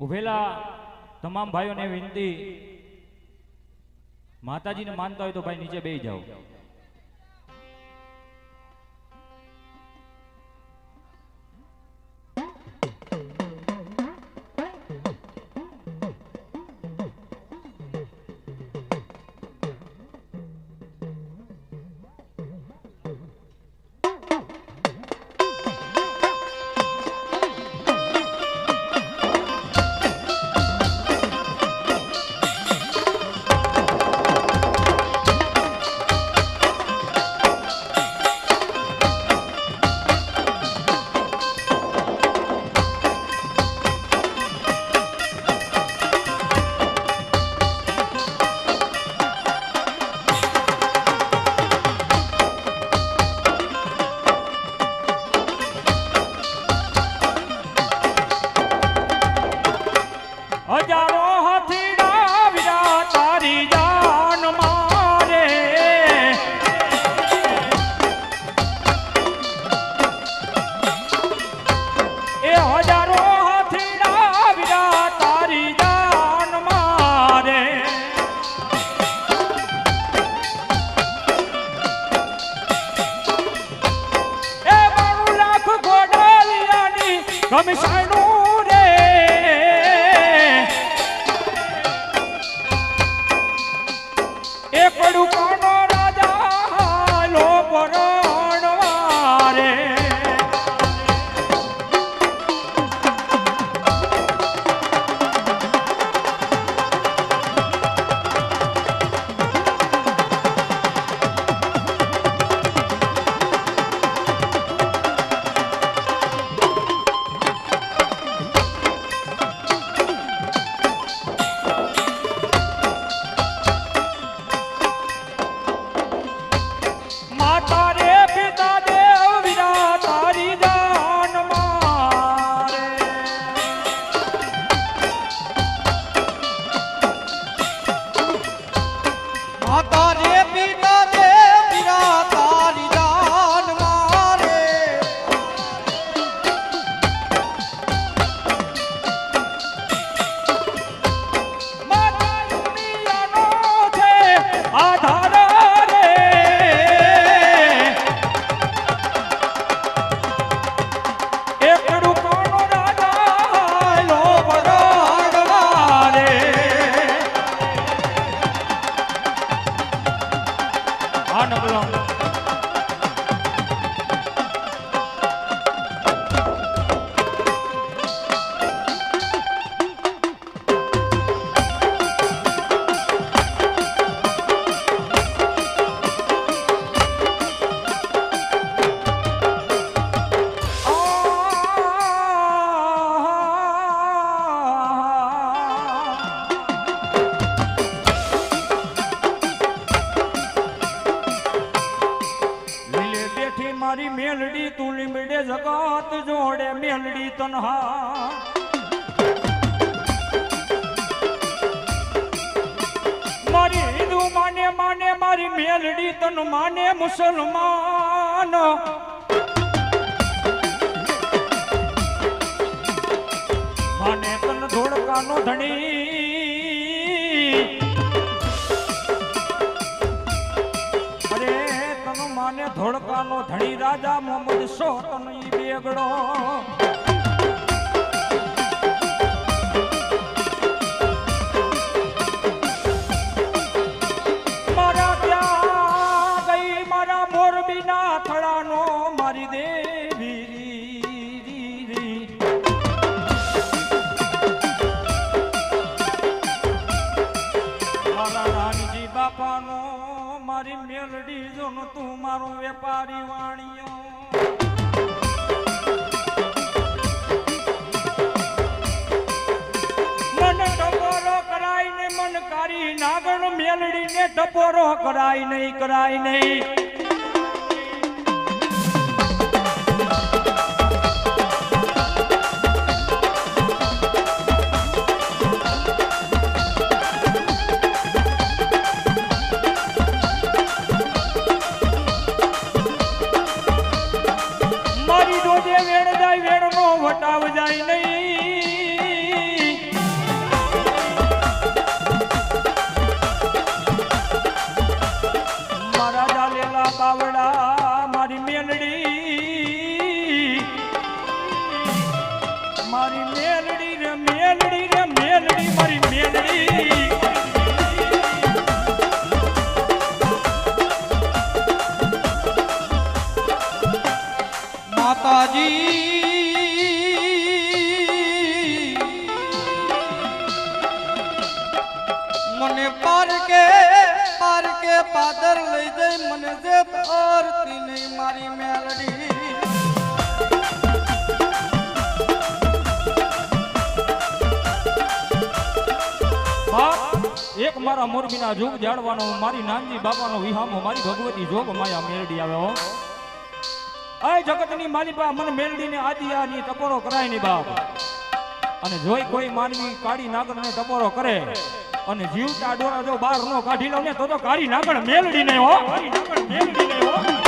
ઉભેલા તમામ ભાઈઓને વિનંતી, માતાજીને માનતા હોય તો ભાઈ નીચે બેસી જાઓ. મારી મેલડી તું લીમડે જગત જોડે મેલડી તનહા મારી હિન્દુ માને માને મારી મેલડી તન માને મુસલમાન માને તન ધોળકાનો ધણી માને ધોળકાનો ધણી રાજા મોહમ્મદ શો તન ઈ બેગડો મારા ત્યાં ગઈ મારા મોરબીના થળાનો મારી દેવી મારા રામજી બાપાનો મારી મેલડી જો ન તું મારો વેપારી વાણિયો મન ટપોરો કરાય ને મન કારી નાગણ મેલડી ને ટપોરો કરાય નહીં વટાવ જાય નહીં પાદર લઈ જઈ મને જે આરતી નહીં મારી મેલડી એક મારા મોરબીના જોગ જાળવાનો મારી નાનજી બાપાનો વિહામો મારી ભગવતી જોગ માયા મેલડી આવે હો આ જગતની મારી બા મને મેલડીને આદિયાની ટપોરો કરાય ની બાપ અને જોઈ કોઈ માનવી કાળી નાગરને ટપોરો કરે અને જીવતા ડોરા જો બહાર નો કાઢી લો ને તો કાળી નાગર મેલડીને હો કાળી નાગર મેલડીને હો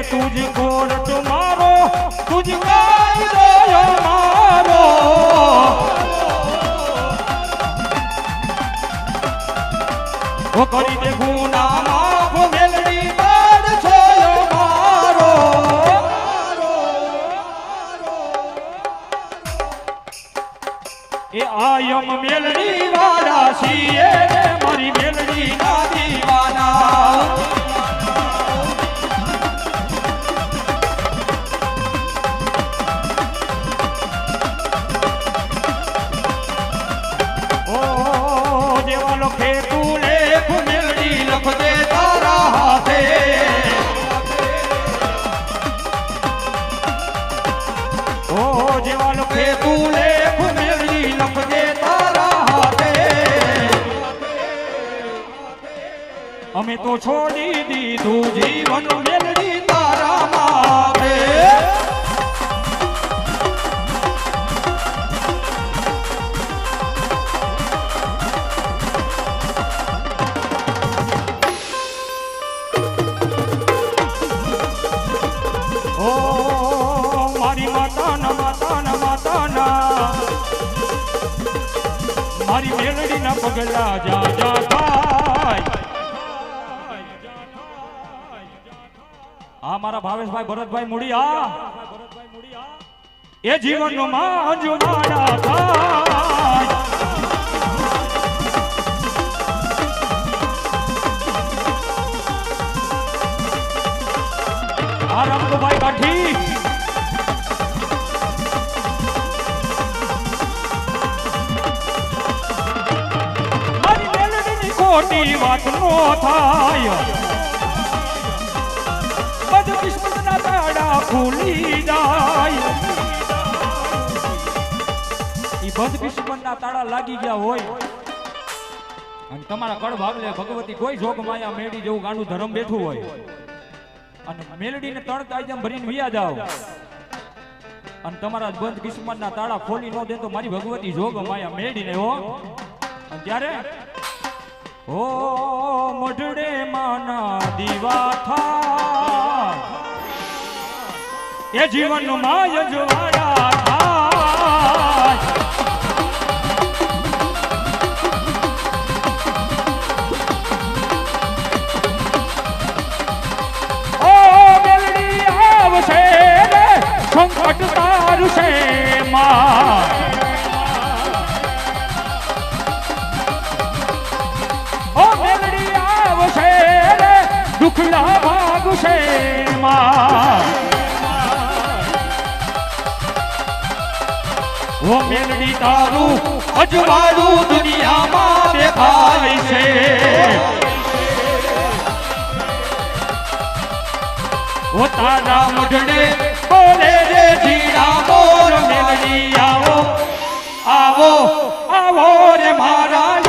तुझको तुम्हारो तुझका मारो वो करी दे गुना माफ मेलड़ी बाद छोयो मारो ए आयम मेलड़ी वाला सीए मारी मेलड़ी ना दीवाना અમે તો છોડી દીધું જીવન મેલડી તારા માથે ઓ મારી માતાના માતાના માતાના મારી મેલડીના પગલા જા જા થાય આ મારા ભાવેશભાઈ ભરતભાઈ મુડિયા એ જીવનનો માં જુમાડા થાય આ રમતુભાઈ કાઠી મારી મેલડીની ખોટી વાત નો થાય કિસ્મતના તાળા ખુલી જાય ઈ બંધ કિસ્મતના તાળા લાગી ગયા હોય અને તમારા કડ ભાગલે ભગવતી કોઈ જોગ માયા મેળી જેવું ગાંડું ધર્મ બેઠું હોય અને મેલડીને તણતા જેમ ભરીને વિયા જાવ અને તમારા બંધ કિસ્મતના તાળા ખોલી ન દે તો મારી ભગવતી જોગ માયા મેળીને હો અને ત્યારે ઓ મઢડે માના દીવા થા એ જીવન માય જવાડા થાય ઓ મેલડી આવશે રે સંકટ તારશે માં દુખડા ભાગશે માં ઓ મેલડી તારું અજવાળું દુનિયામાં દેખાય છે ઓ તારા મઢડે બોલે રે જીડા મોર મેલડી આવો આવો આવો રે મારા